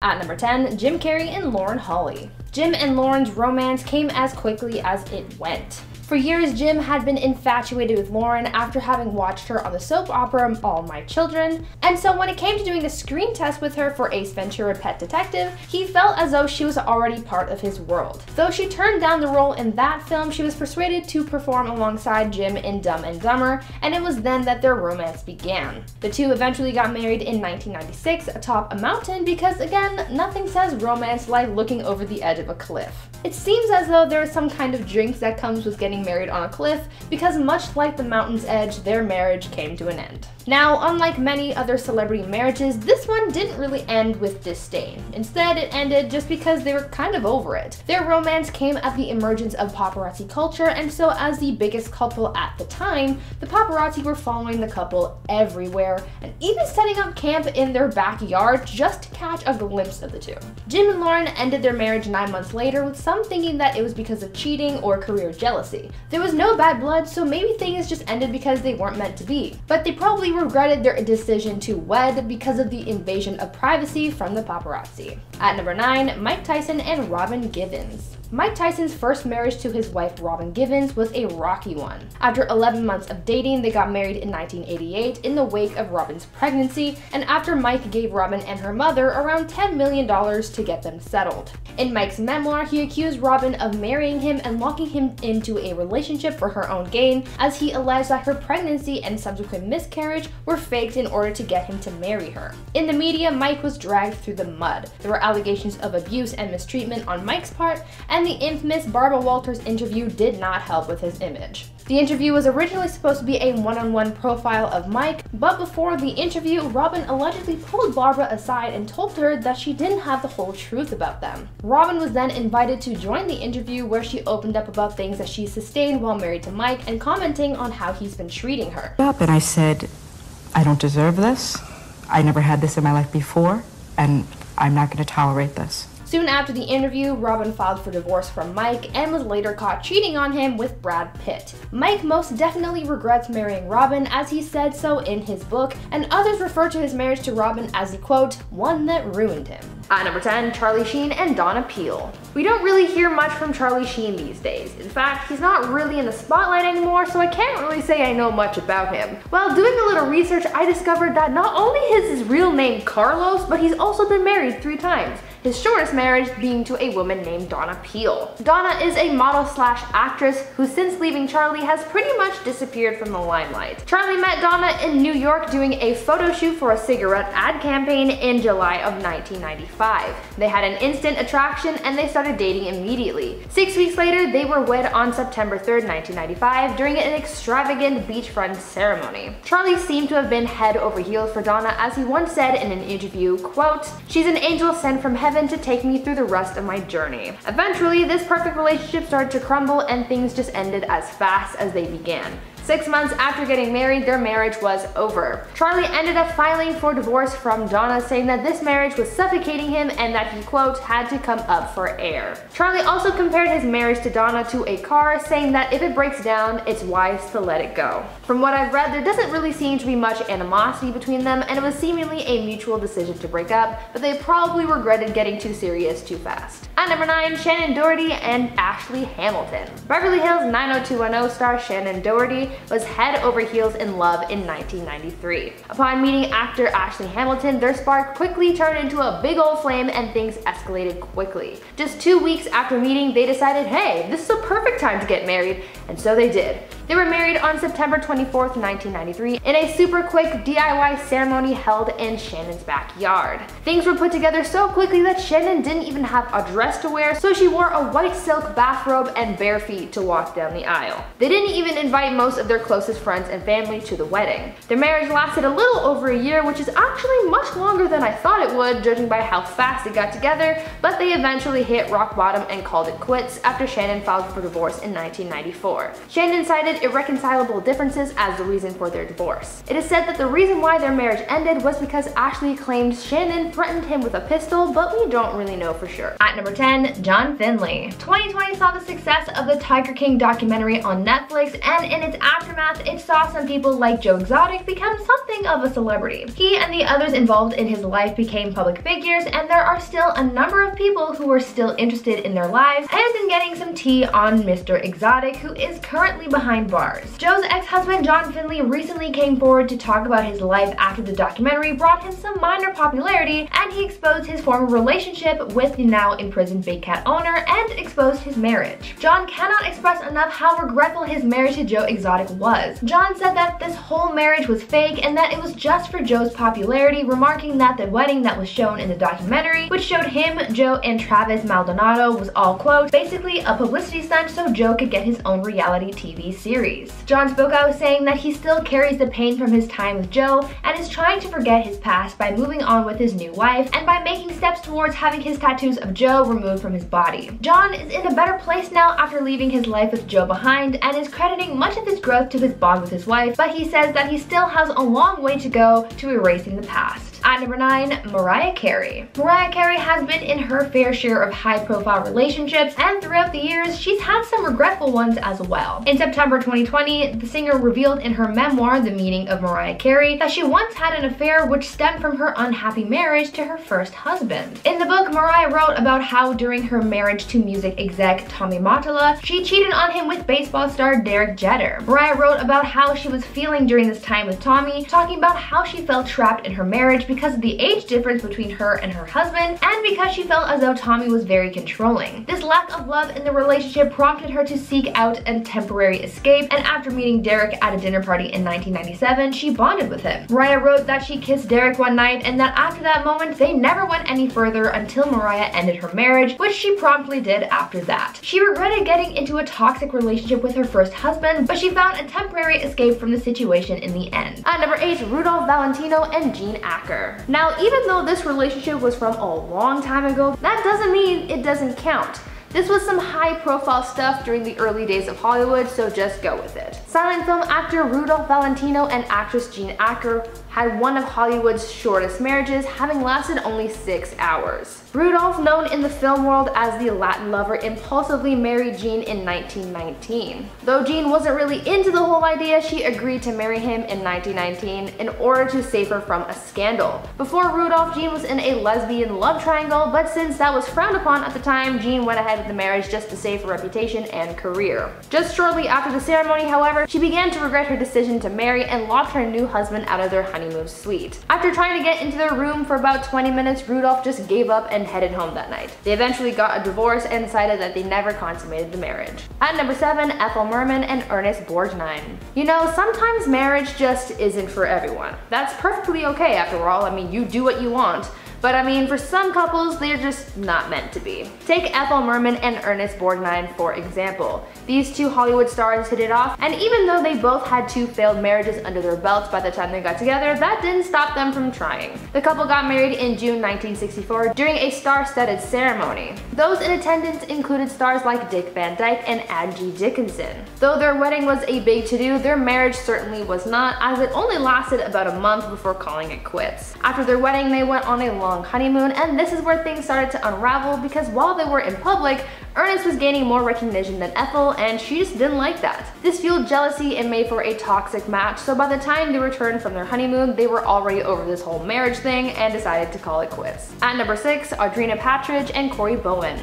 At number 10, Jim Carrey and Lauren Holly. Jim and Lauren's romance came as quickly as it went. For years, Jim had been infatuated with Lauren after having watched her on the soap opera All My Children, and so when it came to doing a screen test with her for Ace Ventura: Pet Detective, he felt as though she was already part of his world. Though she turned down the role in that film, she was persuaded to perform alongside Jim in Dumb and Dumber, and it was then that their romance began. The two eventually got married in 1996 atop a mountain because, again, nothing says romance like looking over the edge of a cliff. It seems as though there is some kind of jinx that comes with getting married on a cliff, because much like the mountain's edge, their marriage came to an end. Now, unlike many other celebrity marriages, this one didn't really end with disdain. Instead, it ended just because they were kind of over it. Their romance came at the emergence of paparazzi culture, and so as the biggest couple at the time, the paparazzi were following the couple everywhere, and even setting up camp in their backyard just to catch a glimpse of the two. Jim and Lauren ended their marriage 9 months later, with some thinking that it was because of cheating or career jealousy. There was no bad blood, so maybe things just ended because they weren't meant to be. But they probably regretted their decision to wed because of the invasion of privacy from the paparazzi. At number 9, Mike Tyson and Robin Givens. Mike Tyson's first marriage to his wife Robin Givens was a rocky one. After 11 months of dating, they got married in 1988 in the wake of Robin's pregnancy, and after Mike gave Robin and her mother around $10 million to get them settled. In Mike's memoir, he accused Robin of marrying him and locking him into a relationship for her own gain, as he alleged that her pregnancy and subsequent miscarriage were faked in order to get him to marry her. In the media, Mike was dragged through the mud. There were allegations of abuse and mistreatment on Mike's part, and the infamous Barbara Walters interview did not help with his image. The interview was originally supposed to be a one-on-one profile of Mike, but before the interview, Robin allegedly pulled Barbara aside and told her that she didn't have the whole truth about them. Robin was then invited to join the interview, where she opened up about things that she sustained while married to Mike and commenting on how he's been treating her. And I said, I don't deserve this. I never had this in my life before, and I'm not going to tolerate this. Soon after the interview, Robin filed for divorce from Mike and was later caught cheating on him with Brad Pitt. Mike most definitely regrets marrying Robin, as he said so in his book, and others refer to his marriage to Robin as the quote, one that ruined him. At number 10, Charlie Sheen and Donna Peel. We don't really hear much from Charlie Sheen these days. In fact, he's not really in the spotlight anymore, so I can't really say I know much about him. While doing a little research, I discovered that not only is his real name Carlos, but he's also been married 3 times. His shortest marriage being to a woman named Donna Peel. Donna is a model/actress who, since leaving Charlie, has pretty much disappeared from the limelight. Charlie met Donna in New York doing a photo shoot for a cigarette ad campaign in July of 1995. They had an instant attraction and they started dating immediately. 6 weeks later, they were wed on September 3rd, 1995 during an extravagant beachfront ceremony. Charlie seemed to have been head over heels for Donna, as he once said in an interview, quote, "She's an angel sent from heaven to take me through the rest of my journey." Eventually, this perfect relationship started to crumble and things just ended as fast as they began. 6 months after getting married, their marriage was over. Charlie ended up filing for divorce from Donna, saying that this marriage was suffocating him and that he, quote, had to come up for air. Charlie also compared his marriage to Donna to a car, saying that if it breaks down, it's wise to let it go. From what I've read, there doesn't really seem to be much animosity between them, and it was seemingly a mutual decision to break up, but they probably regretted getting too serious too fast. At number 9, Shannen Doherty and Ashley Hamilton. Beverly Hills 90210 star Shannen Doherty was head over heels in love in 1993. Upon meeting actor Ashley Hamilton, their spark quickly turned into a big old flame and things escalated quickly. Just 2 weeks after meeting, they decided, hey, this is a perfect time to get married, and so they did. They were married on September 24th, 1993 in a super quick DIY ceremony held in Shannen's backyard. Things were put together so quickly that Shannen didn't even have a dress to wear, so she wore a white silk bathrobe and bare feet to walk down the aisle. They didn't even invite most of their closest friends and family to the wedding. Their marriage lasted a little over a year, which is actually much longer than I thought it would, judging by how fast they got together, but they eventually hit rock bottom and called it quits after Shannen filed for divorce in 1994. Shannen cited irreconcilable differences as the reason for their divorce. It is said that the reason why their marriage ended was because Ashley claimed Shannen threatened him with a pistol, but we don't really know for sure. At number 10, John Finlay. 2020 saw the success of the Tiger King documentary on Netflix, and in its aftermath, it saw some people like Joe Exotic become something of a celebrity. He and the others involved in his life became public figures, and there are still a number of people who are still interested in their lives and in getting some tea on Mr. Exotic, who is currently behind bars. Joe's ex-husband John Finley recently came forward to talk about his life after the documentary brought him some minor popularity, and he exposed his former relationship with the now imprisoned Big Cat owner and exposed his marriage. John cannot express enough how regretful his marriage to Joe Exotic was. John said that this whole marriage was fake and that it was just for Joe's popularity, remarking that the wedding that was shown in the documentary, which showed him, Joe, and Travis Maldonado, was all, quote, basically a publicity stunt so Joe could get his own reality TV series. John spoke out saying that he still carries the pain from his time with Joe and is trying to forget his past by moving on with his new wife and by making steps towards having his tattoos of Joe removed from his body. John is in a better place now after leaving his life with Joe behind and is crediting much of his growth to his bond with his wife, but he says that he still has a long way to go to erasing the past. At number 9, Mariah Carey. Mariah Carey has been in her fair share of high-profile relationships, and throughout the years, she's had some regretful ones as well. In September 2020, the singer revealed in her memoir, The Meaning of Mariah Carey, that she once had an affair which stemmed from her unhappy marriage to her first husband. In the book, Mariah wrote about how during her marriage to music exec Tommy Mottola, she cheated on him with baseball star Derek Jeter. Mariah wrote about how she was feeling during this time with Tommy, talking about how she felt trapped in her marriage because of the age difference between her and her husband, and because she felt as though Tommy was very controlling. This lack of love in the relationship prompted her to seek out a temporary escape, and after meeting Derek at a dinner party in 1997, she bonded with him. Mariah wrote that she kissed Derek one night and that after that moment, they never went any further until Mariah ended her marriage, which she promptly did after that. She regretted getting into a toxic relationship with her first husband, but she found a temporary escape from the situation in the end. At number 8, Rudolph Valentino and Gene Acker. Now, even though this relationship was from a long time ago, that doesn't mean it doesn't count. This was some high-profile stuff during the early days of Hollywood, so just go with it. Silent film actor Rudolph Valentino and actress Gene Acker had one of Hollywood's shortest marriages, having lasted only 6 hours. Rudolph, known in the film world as the Latin lover, impulsively married Gene in 1919. Though Gene wasn't really into the whole idea, she agreed to marry him in 1919 in order to save her from a scandal. Before Rudolph, Gene was in a lesbian love triangle, but since that was frowned upon at the time, Gene went ahead with the marriage just to save her reputation and career. Just shortly after the ceremony, however, she began to regret her decision to marry and locked her new husband out of their honeymoon suite. After trying to get into their room for about 20 minutes, Rudolph just gave up and headed home that night. They eventually got a divorce and decided that they never consummated the marriage. At number 7, Ethel Merman and Ernest Borgnine. You know, sometimes marriage just isn't for everyone. That's perfectly okay after all. I mean, you do what you want. But I mean, for some couples, they're just not meant to be. Take Ethel Merman and Ernest Borgnine for example. These two Hollywood stars hit it off, and even though they both had 2 failed marriages under their belts by the time they got together, that didn't stop them from trying. The couple got married in June 1964 during a star-studded ceremony. Those in attendance included stars like Dick Van Dyke and Angie Dickinson. Though their wedding was a big to-do, their marriage certainly was not, as it only lasted about a month before calling it quits. After their wedding, they went on a long honeymoon, and this is where things started to unravel because while they were in public, Ernest was gaining more recognition than Ethel, and she just didn't like that. This fueled jealousy and made for a toxic match, so by the time they returned from their honeymoon, they were already over this whole marriage thing and decided to call it quits. At number 6, Audrina Patridge and Corey Bowen.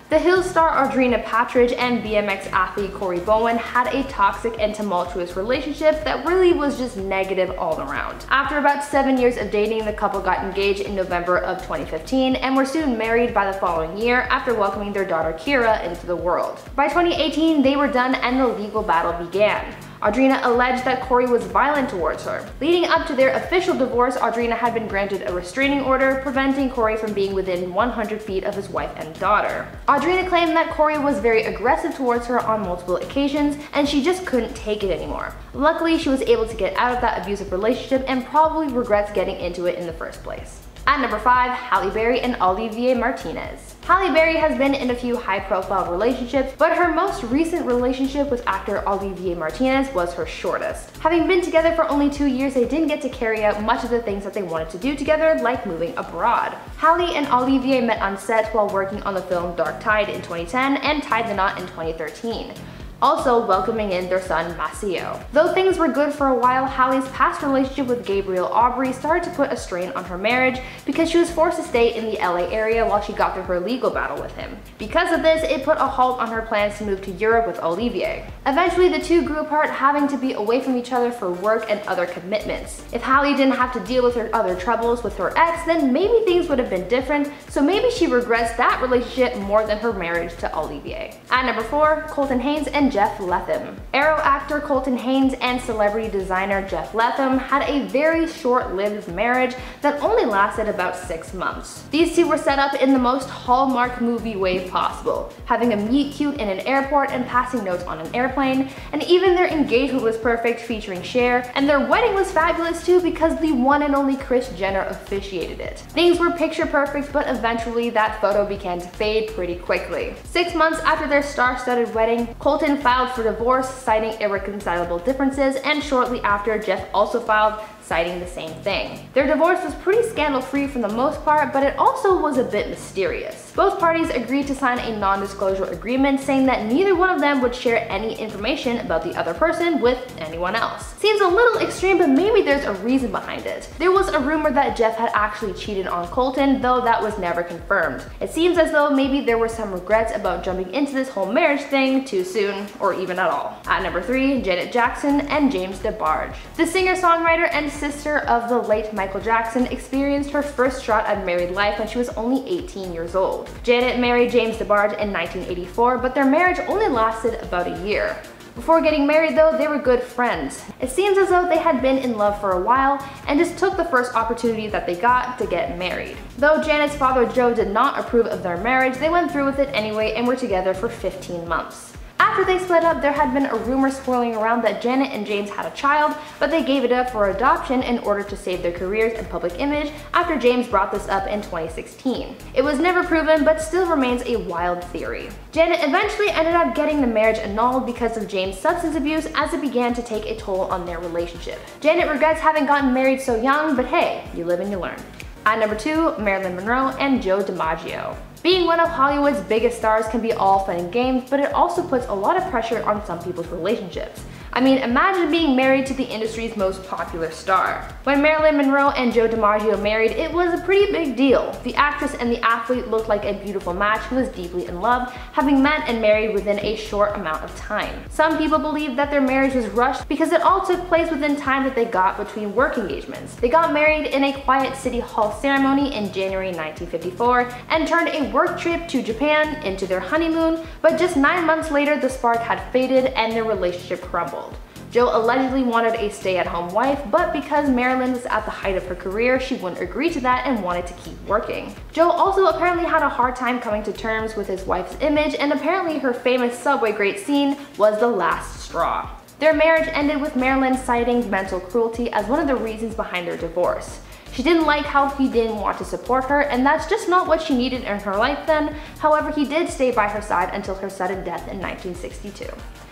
The Hills star Audrina Patridge and BMX athlete Corey Bowen had a toxic and tumultuous relationship that really was just negative all around. After about 7 years of dating, the couple got engaged in November of 2015 and were soon married by the following year after welcoming their daughter Kira into the world. By 2018, they were done and the legal battle began. Audrina alleged that Corey was violent towards her. Leading up to their official divorce, Audrina had been granted a restraining order, preventing Corey from being within 100 feet of his wife and daughter. Audrina claimed that Corey was very aggressive towards her on multiple occasions, and she just couldn't take it anymore. Luckily, she was able to get out of that abusive relationship and probably regrets getting into it in the first place. At number 5, Halle Berry and Olivier Martinez. Halle Berry has been in a few high-profile relationships, but her most recent relationship with actor Olivier Martinez was her shortest. Having been together for only 2 years, they didn't get to carry out much of the things that they wanted to do together, like moving abroad. Halle and Olivier met on set while working on the film Dark Tide in 2010 and tied the knot in 2013. also welcoming in their son Maceo. Though things were good for a while, Hallie's past relationship with Gabriel Aubrey started to put a strain on her marriage because she was forced to stay in the LA area while she got through her legal battle with him. Because of this, it put a halt on her plans to move to Europe with Olivier. Eventually, the two grew apart, having to be away from each other for work and other commitments. If Hallie didn't have to deal with her other troubles with her ex, then maybe things would have been different, so maybe she regrets that relationship more than her marriage to Olivier. At number 4, Colton Haynes and Jeff Letham. Arrow actor Colton Haynes and celebrity designer Jeff Letham had a very short-lived marriage that only lasted about 6 months. These two were set up in the most Hallmark movie way possible, having a meet-cute in an airport and passing notes on an airplane, and even their engagement was perfect, featuring Cher, and their wedding was fabulous too because the one and only Kris Jenner officiated it. Things were picture perfect, but eventually that photo began to fade pretty quickly. 6 months after their star-studded wedding, Colton filed for divorce, citing irreconcilable differences, and shortly after, Jeff also filed, citing the same thing. Their divorce was pretty scandal-free for the most part, but it also was a bit mysterious. Both parties agreed to sign a non-disclosure agreement saying that neither one of them would share any information about the other person with anyone else. Seems a little extreme, but maybe there's a reason behind it. There was a rumor that Jeff had actually cheated on Colton, though that was never confirmed. It seems as though maybe there were some regrets about jumping into this whole marriage thing too soon, or even at all. At number 3, Janet Jackson and James DeBarge. The singer-songwriter and sister of the late Michael Jackson experienced her first shot at married life when she was only 18 years old. Janet married James DeBarge in 1984, but their marriage only lasted about a year. Before getting married though, they were good friends. It seems as though they had been in love for a while and just took the first opportunity that they got to get married. Though Janet's father Joe did not approve of their marriage, they went through with it anyway and were together for 15 months. After they split up, there had been a rumor swirling around that Janet and James had a child, but they gave it up for adoption in order to save their careers and public image after James brought this up in 2016. It was never proven, but still remains a wild theory. Janet eventually ended up getting the marriage annulled because of James' substance abuse as it began to take a toll on their relationship. Janet regrets having gotten married so young, but hey, you live and you learn. At number 2, Marilyn Monroe and Joe DiMaggio. Being one of Hollywood's biggest stars can be all fun and games, but it also puts a lot of pressure on some people's relationships. I mean, imagine being married to the industry's most popular star. When Marilyn Monroe and Joe DiMaggio married, it was a pretty big deal. The actress and the athlete looked like a beautiful match who was deeply in love, having met and married within a short amount of time. Some people believe that their marriage was rushed because it all took place within time that they got between work engagements. They got married in a quiet city hall ceremony in January 1954 and turned a work trip to Japan into their honeymoon, but just 9 months later the spark had faded and their relationship crumbled. Joe allegedly wanted a stay-at-home wife, but because Marilyn was at the height of her career, she wouldn't agree to that and wanted to keep working. Joe also apparently had a hard time coming to terms with his wife's image, and apparently her famous subway grate scene was the last straw. Their marriage ended with Marilyn citing mental cruelty as one of the reasons behind their divorce. She didn't like how he didn't want to support her, and that's just not what she needed in her life then. However, he did stay by her side until her sudden death in 1962.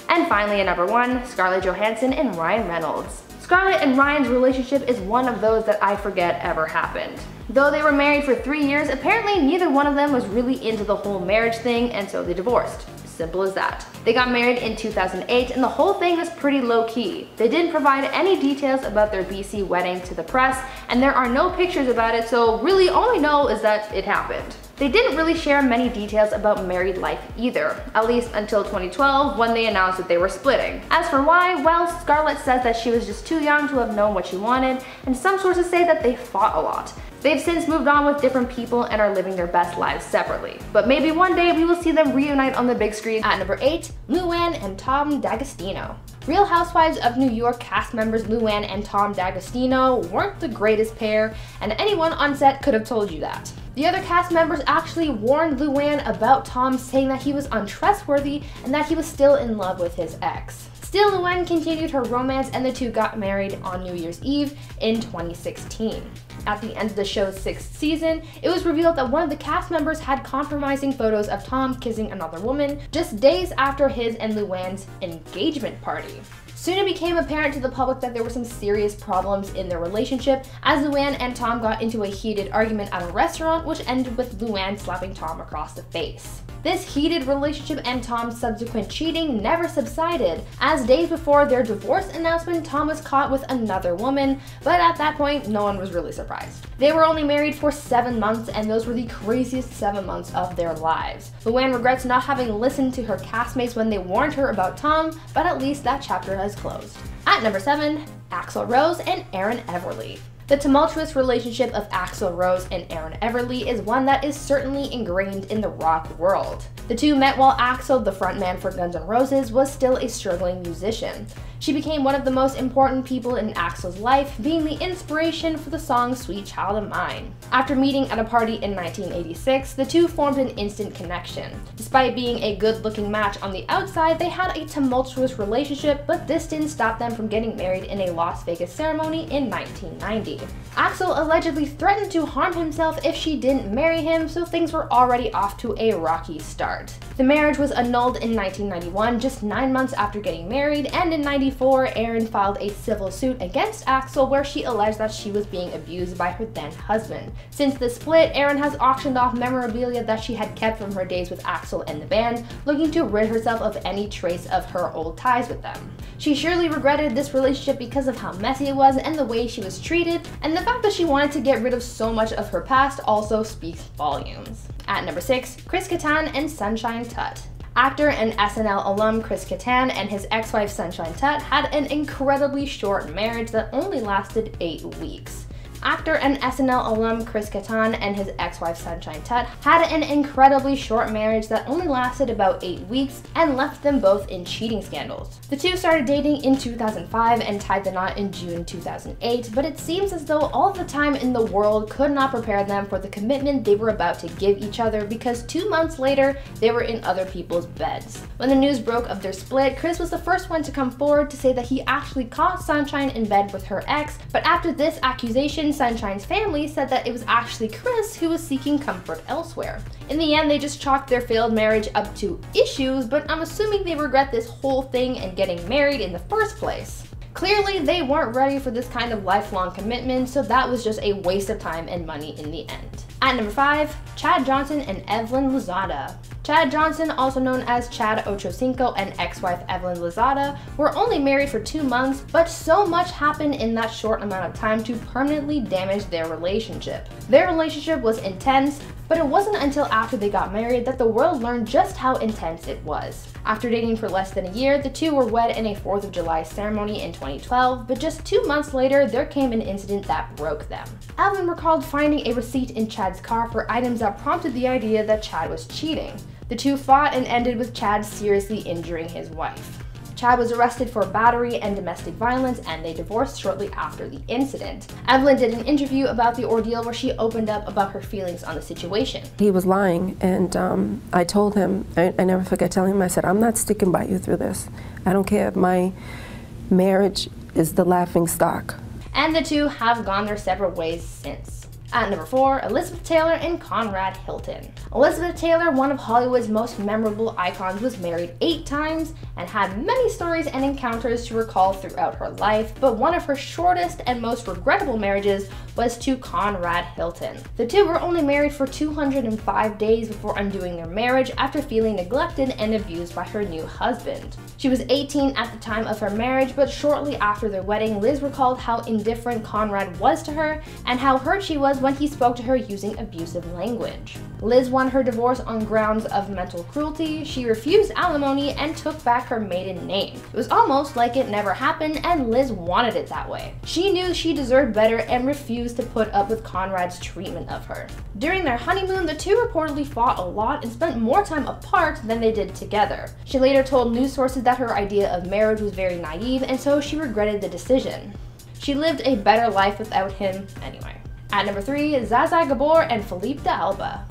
And finally, at number 1, Scarlett Johansson and Ryan Reynolds. Scarlett and Ryan's relationship is one of those that I forget ever happened. Though they were married for 3 years, apparently neither one of them was really into the whole marriage thing, and so they divorced. Simple as that. They got married in 2008 and the whole thing was pretty low-key. They didn't provide any details about their BC wedding to the press, and there are no pictures about it, so really all we know is that it happened. They didn't really share many details about married life either, at least until 2012 when they announced that they were splitting. As for why, well, Scarlett says that she was just too young to have known what she wanted, and some sources say that they fought a lot. They've since moved on with different people and are living their best lives separately. But maybe one day we will see them reunite on the big screen. At number 8, Luann and Tom D'Agostino. Real Housewives of New York cast members Luann and Tom D'Agostino weren't the greatest pair, and anyone on set could have told you that. The other cast members actually warned Luann about Tom, saying that he was untrustworthy and that he was still in love with his ex. Still, Luann continued her romance and the two got married on New Year's Eve in 2016. At the end of the show's 6th season, it was revealed that one of the cast members had compromising photos of Tom kissing another woman just days after his and Luann's engagement party. Soon it became apparent to the public that there were some serious problems in their relationship, as Luann and Tom got into a heated argument at a restaurant, which ended with Luann slapping Tom across the face. This heated relationship and Tom's subsequent cheating never subsided, as days before their divorce announcement, Tom was caught with another woman, but at that point, no one was really surprised. They were only married for 7 months, and those were the craziest 7 months of their lives. Luann regrets not having listened to her castmates when they warned her about Tom, but at least that chapter has closed. At number 7, Axl Rose and Aaron Everly. The tumultuous relationship of Axl Rose and Aaron Everly is one that is certainly ingrained in the rock world. The two met while Axl, the frontman for Guns N' Roses, was still a struggling musician. She became one of the most important people in Axl's life, being the inspiration for the song Sweet Child of Mine. After meeting at a party in 1986, the two formed an instant connection. Despite being a good-looking match on the outside, they had a tumultuous relationship, but this didn't stop them from getting married in a Las Vegas ceremony in 1990. Axl allegedly threatened to harm himself if she didn't marry him, so things were already off to a rocky start. The marriage was annulled in 1991, just 9 months after getting married, and in 1994, Aaron filed a civil suit against Axl where she alleged that she was being abused by her then husband. Since the split, Aaron has auctioned off memorabilia that she had kept from her days with Axl and the band, looking to rid herself of any trace of her old ties with them. She surely regretted this relationship because of how messy it was and the way she was treated, and the fact that she wanted to get rid of so much of her past also speaks volumes. At number 6, Chris Kattan and Sunshine Tutt. Actor and SNL alum Chris Kattan and his ex-wife Sunshine Tutt had an incredibly short marriage that only lasted 8 weeks. Actor and SNL alum Chris Kattan and his ex-wife Sunshine Tutt had an incredibly short marriage that only lasted about 8 weeks and left them both in cheating scandals. The two started dating in 2005 and tied the knot in June 2008, but it seems as though all the time in the world could not prepare them for the commitment they were about to give each other, because 2 months later, they were in other people's beds. When the news broke of their split, Chris was the first one to come forward to say that he actually caught Sunshine in bed with her ex, but after this accusation, Sunshine's family said that it was actually Chris who was seeking comfort elsewhere. In the end, they just chalked their failed marriage up to issues, but I'm assuming they regret this whole thing and getting married in the first place. Clearly, they weren't ready for this kind of lifelong commitment, so that was just a waste of time and money in the end. At number 5, Chad Johnson and Evelyn Lozada. Chad Johnson, also known as Chad Ochocinco, and ex-wife Evelyn Lozada, were only married for 2 months, but so much happened in that short amount of time to permanently damage their relationship. Their relationship was intense, but it wasn't until after they got married that the world learned just how intense it was. After dating for less than a year, the two were wed in a 4th of July ceremony in 2012, but just 2 months later, there came an incident that broke them. Evelyn recalled finding a receipt in Chad's car for items that prompted the idea that Chad was cheating. The two fought and ended with Chad seriously injuring his wife. Chad was arrested for battery and domestic violence, and they divorced shortly after the incident. Evelyn did an interview about the ordeal where she opened up about her feelings on the situation. He was lying, and I told him, I never forget telling him, I said, I'm not sticking by you through this. I don't care if my marriage is the laughing stock. And the two have gone their separate ways since. At number 4, Elizabeth Taylor and Conrad Hilton. Elizabeth Taylor, one of Hollywood's most memorable icons, was married 8 times and had many stories and encounters to recall throughout her life, but one of her shortest and most regrettable marriages was to Conrad Hilton. The two were only married for 205 days before undoing their marriage after feeling neglected and abused by her new husband. She was 18 at the time of her marriage, but shortly after their wedding, Liz recalled how indifferent Conrad was to her and how hurt she was when he spoke to her using abusive language. Liz won her divorce on grounds of mental cruelty, she refused alimony, and took back her maiden name. It was almost like it never happened, and Liz wanted it that way. She knew she deserved better and refused to put up with Conrad's treatment of her. During their honeymoon, the two reportedly fought a lot and spent more time apart than they did together. She later told news sources that her idea of marriage was very naive, and so she regretted the decision. She lived a better life without him anyway. At number 3, Zsa Zsa Gabor and Philippe D'Alba.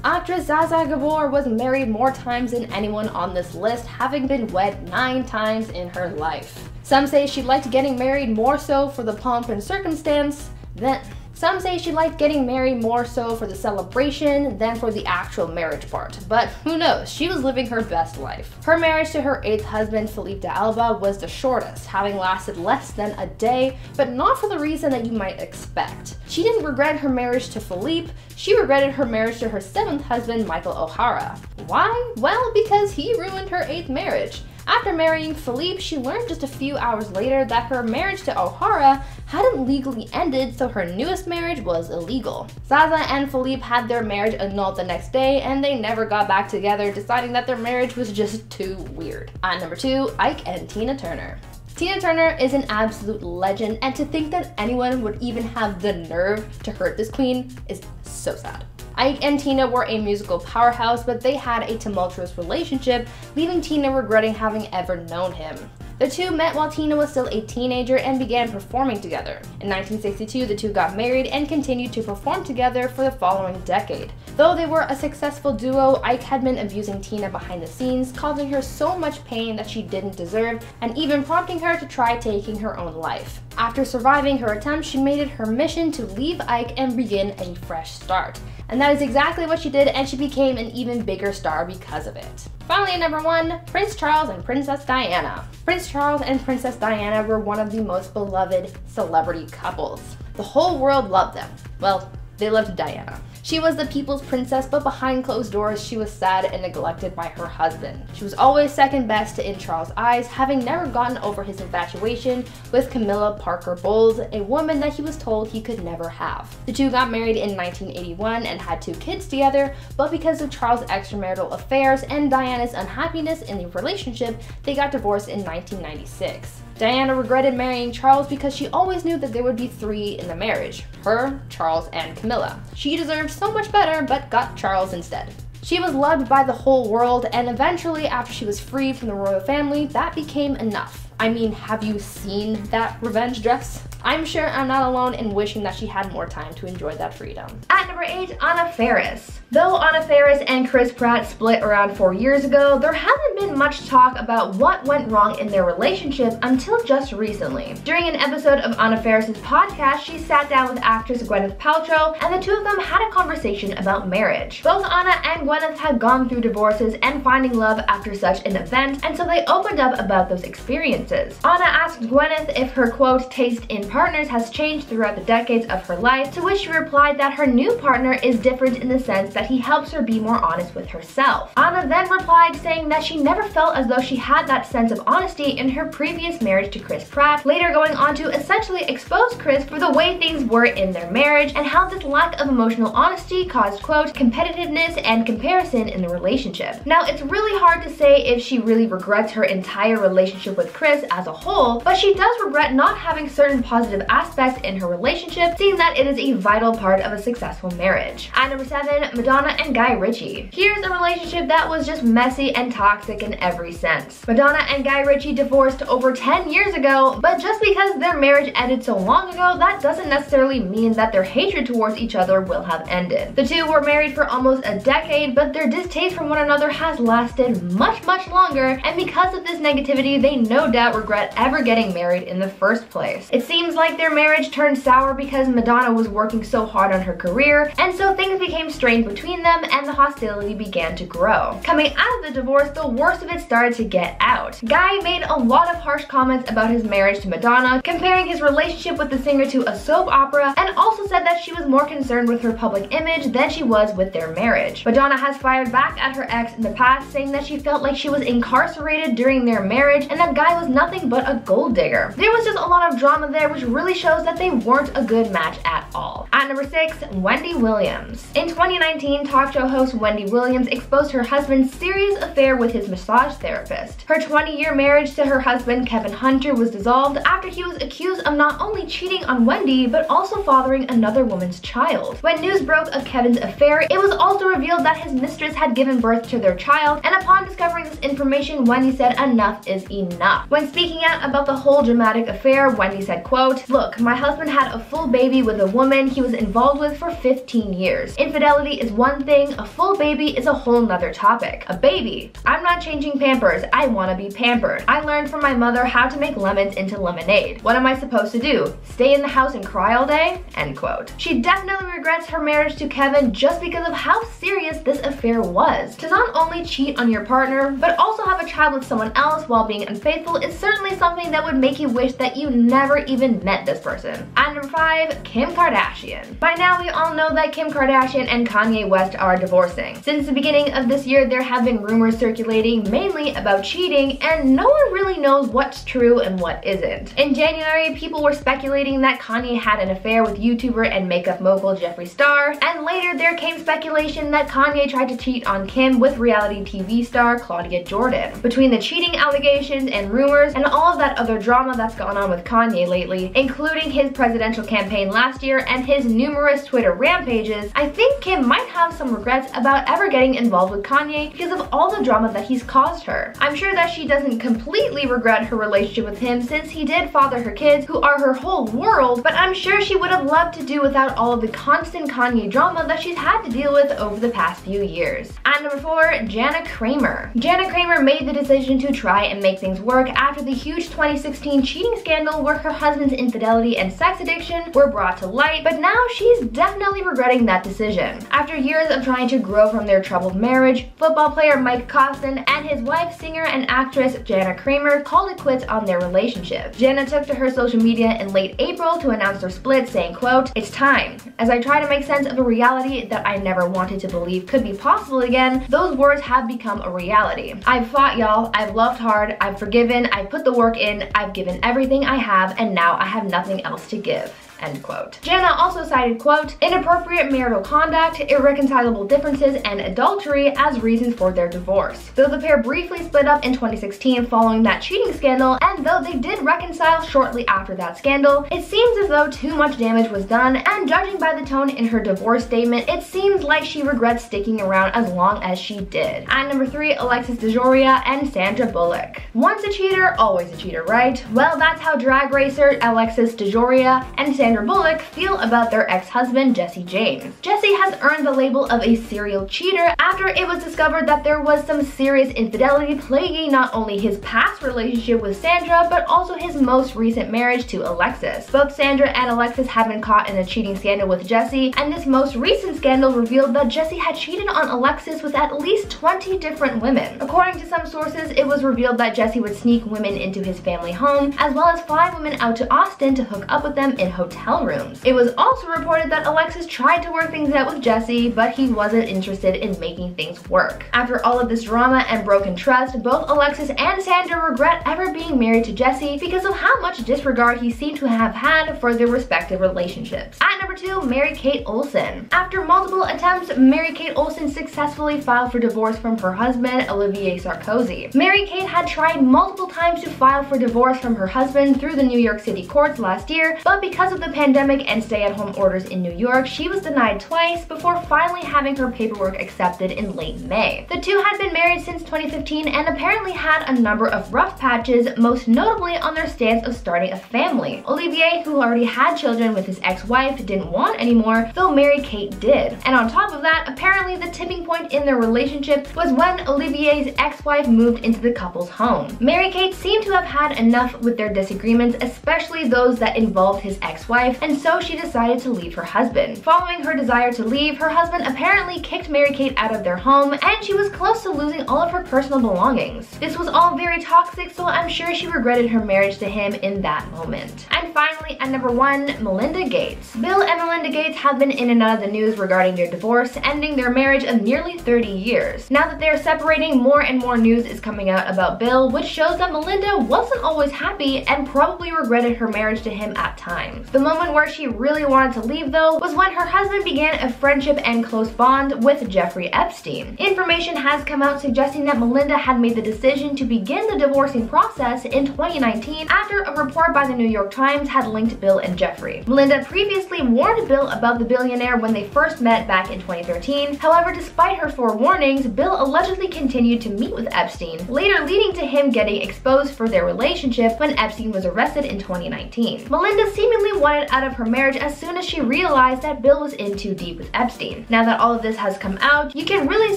Actress Zsa Zsa Gabor was married more times than anyone on this list, having been wed 9 times in her life. Some say she liked getting married more so for the pomp and circumstance than Some say she liked getting married more so for the celebration than for the actual marriage part, but who knows, she was living her best life. Her marriage to her 8th husband, Philippe d'Alba, was the shortest, having lasted less than a day, but not for the reason that you might expect. She didn't regret her marriage to Philippe, she regretted her marriage to her 7th husband, Michael O'Hara. Why? Well, because he ruined her 8th marriage. After marrying Philippe, she learned just a few hours later that her marriage to O'Hara hadn't legally ended, so her newest marriage was illegal. Zaza and Philippe had their marriage annulled the next day, and they never got back together, deciding that their marriage was just too weird. At number 2, Ike and Tina Turner. Tina Turner is an absolute legend, and to think that anyone would even have the nerve to hurt this queen is so sad. Ike and Tina were a musical powerhouse, but they had a tumultuous relationship, leaving Tina regretting having ever known him. The two met while Tina was still a teenager and began performing together. In 1962, the two got married and continued to perform together for the following decade. Though they were a successful duo, Ike had been abusing Tina behind the scenes, causing her so much pain that she didn't deserve, and even prompting her to try taking her own life. After surviving her attempt, she made it her mission to leave Ike and begin a fresh start. And that is exactly what she did, and she became an even bigger star because of it. Finally, at number 1, Prince Charles and Princess Diana. Prince Charles and Princess Diana were one of the most beloved celebrity couples. The whole world loved them. Well, they loved Diana. She was the people's princess, but behind closed doors, she was sad and neglected by her husband. She was always second best in Charles' eyes, having never gotten over his infatuation with Camilla Parker Bowles, a woman that he was told he could never have. The two got married in 1981 and had 2 kids together, but because of Charles' extramarital affairs and Diana's unhappiness in the relationship, they got divorced in 1996. Diana regretted marrying Charles because she always knew that there would be 3 in the marriage: her, Charles, and Camilla. She deserved so much better, but got Charles instead. She was loved by the whole world, and eventually, after she was freed from the royal family, that became enough. I mean, have you seen that revenge dress? I'm sure I'm not alone in wishing that she had more time to enjoy that freedom. At number 8, Anna Faris. Though Anna Faris and Chris Pratt split around 4 years ago, there hasn't been much talk about what went wrong in their relationship until just recently. During an episode of Anna Faris's podcast, she sat down with actress Gwyneth Paltrow, and the two of them had a conversation about marriage. Both Anna and Gwyneth had gone through divorces and finding love after such an event, and so they opened up about those experiences. Anna asked Gwyneth if her, quote, taste in partners has changed throughout the decades of her life, to which she replied that her new partner is different in the sense that he helps her be more honest with herself. Anna then replied saying that she never felt as though she had that sense of honesty in her previous marriage to Chris Pratt, later going on to essentially expose Chris for the way things were in their marriage and how this lack of emotional honesty caused, quote, competitiveness and comparison in the relationship. Now, it's really hard to say if she really regrets her entire relationship with Chris as a whole, but she does regret not having certain positive aspects in her relationship, seeing that it is a vital part of a successful marriage. At number 7, Madonna and Guy Ritchie. Here's a relationship that was just messy and toxic in every sense. Madonna and Guy Ritchie divorced over 10 years ago, but just because their marriage ended so long ago, that doesn't necessarily mean that their hatred towards each other will have ended. The two were married for almost a decade, but their distaste for one another has lasted much longer, and because of this negativity, they no doubt regret ever getting married in the first place. It seems like their marriage turned sour because Madonna was working so hard on her career, and so things became strained between them and the hostility began to grow. Coming out of the divorce, the worst of it started to get out. Guy made a lot of harsh comments about his marriage to Madonna, comparing his relationship with the singer to a soap opera, and also said that she was more concerned with her public image than she was with their marriage. Madonna has fired back at her ex in the past, saying that she felt like she was incarcerated during their marriage and that Guy was nothing but a gold digger. There was just a lot of drama there, which really shows that they weren't a good match at all. At number 6, Wendy Williams. In 2019, talk show host Wendy Williams exposed her husband's serious affair with his massage therapist. Her 20-year marriage to her husband, Kevin Hunter, was dissolved after he was accused of not only cheating on Wendy, but also fathering another woman's child. When news broke of Kevin's affair, it was also revealed that his mistress had given birth to their child, and upon discovering this information, Wendy said enough is enough. When speaking out about the whole dramatic affair, Wendy said, quote, "Look, my husband had a full baby with a woman he was involved with for 15 years. Infidelity is one thing, a full baby is a whole nother topic. A baby. I'm not changing Pampers. I want to be pampered. I learned from my mother how to make lemons into lemonade. What am I supposed to do? Stay in the house and cry all day?" End quote. She definitely regrets her marriage to Kevin just because of how serious this affair was. To not only cheat on your partner, but also have a child with someone else while being unfaithful is certainly something that would make you wish that you never even met this person. At number 5, Kim Kardashian. By now we all know that Kim Kardashian and Kanye West are divorcing. Since the beginning of this year, there have been rumors circulating mainly about cheating, and no one really knows what's true and what isn't. In January, people were speculating that Kanye had an affair with YouTuber and makeup mogul Jeffree Star, and later there came speculation that Kanye tried to cheat on Kim with reality TV star Claudia Jordan. Between the cheating allegations and rumors and all of that other drama that's gone on with Kanye lately, including his presidential campaign last year and his numerous Twitter rampages, I think Kim might have some regrets about ever getting involved with Kanye because of all the drama that he's caused her. I'm sure that she doesn't completely regret her relationship with him since he did father her kids, who are her whole world, but I'm sure she would have loved to do without all of the constant Kanye drama that she's had to deal with over the past few years. At number 4, Jana Kramer. Jana Kramer made the decision to try and make things work after the huge 2016 cheating scandal where her husband's infidelity and sex addiction were brought to light, but now she's definitely regretting that decision. After years of trying to grow from their troubled marriage, football player Mike Kattan and his wife, singer and actress Jana Kramer, called it quits on their relationship. Jana took to her social media in late April to announce their split, saying, quote, "It's time. As I try to make sense of a reality that I never wanted to believe could be possible again, those words have become a reality. I've fought, y'all. I've loved hard. I've forgiven. I've put the work in. I've given everything I have, and now I have nothing else to give." End quote. Jana also cited, quote, "inappropriate marital conduct, irreconcilable differences, and adultery as reasons for their divorce." Though the pair briefly split up in 2016 following that cheating scandal, and though they did reconcile shortly after that scandal, it seems as though too much damage was done, and judging by the tone in her divorce statement, it seems like she regrets sticking around as long as she did. At number 3, Alexis Dejoria and Sandra Bullock. Once a cheater, always a cheater, right? Well, that's how drag racer Alexis Dejoria and Sandra Bullock feel about their ex-husband Jesse James. Jesse has earned the label of a serial cheater after it was discovered that there was some serious infidelity plaguing not only his past relationship with Sandra, but also his most recent marriage to Alexis. Both Sandra and Alexis have been caught in a cheating scandal with Jesse, and this most recent scandal revealed that Jesse had cheated on Alexis with at least 20 different women. According to some sources, it was revealed that Jesse would sneak women into his family home, as well as fly women out to Austin to hook up with them in hotel rooms. It was also reported that Alexis tried to work things out with Jesse, but he wasn't interested in making things work. After all of this drama and broken trust, both Alexis and Sandra regret ever being married to Jesse because of how much disregard he seemed to have had for their respective relationships. At number 2, Mary-Kate Olsen. After multiple attempts, Mary-Kate Olsen successfully filed for divorce from her husband, Olivier Sarkozy. Mary-Kate had tried multiple times to file for divorce from her husband through the New York City courts last year, but because of the pandemic and stay-at-home orders in New York, she was denied twice before finally having her paperwork accepted in late May. The two had been married since 2015 and apparently had a number of rough patches, most notably on their stance of starting a family. Olivier, who already had children with his ex-wife, didn't want anymore, though Mary-Kate did. And on top of that, apparently the tipping point in their relationship was when Olivier's ex-wife moved into the couple's home. Mary-Kate seemed to have had enough with their disagreements, especially those that involved his ex-wife, and so she decided to leave her husband. Following her desire to leave, her husband apparently kicked Mary-Kate out of their home, and she was close to losing all of her personal belongings. This was all very toxic, so I'm sure she regretted her marriage to him in that moment. And finally, at number 1, Melinda Gates. Bill and Melinda Gates have been in and out of the news regarding their divorce, ending their marriage of nearly 30 years. Now that they're separating, more and more news is coming out about Bill, which shows that Melinda wasn't always happy and probably regretted her marriage to him at times. The moment where she really wanted to leave, though, was when her husband began a friendship and close bond with Jeffrey Epstein. Information has come out suggesting that Melinda had made the decision to begin the divorcing process in 2019 after a report by the New York Times had linked Bill and Jeffrey. Melinda previously warned Bill about the billionaire when they first met back in 2013. However, despite her forewarnings, Bill allegedly continued to meet with Epstein, later leading to him getting exposed for their relationship when Epstein was arrested in 2019. Melinda seemingly wanted out of her marriage as soon as she realized that Bill was in too deep with Epstein. Now that all of this has come out, you can really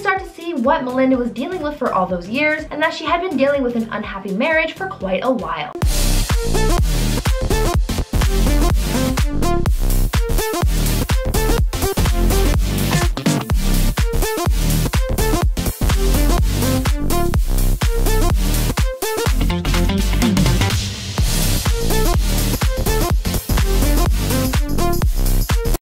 start to see what Melinda was dealing with for all those years, and that she had been dealing with an unhappy marriage for quite a while.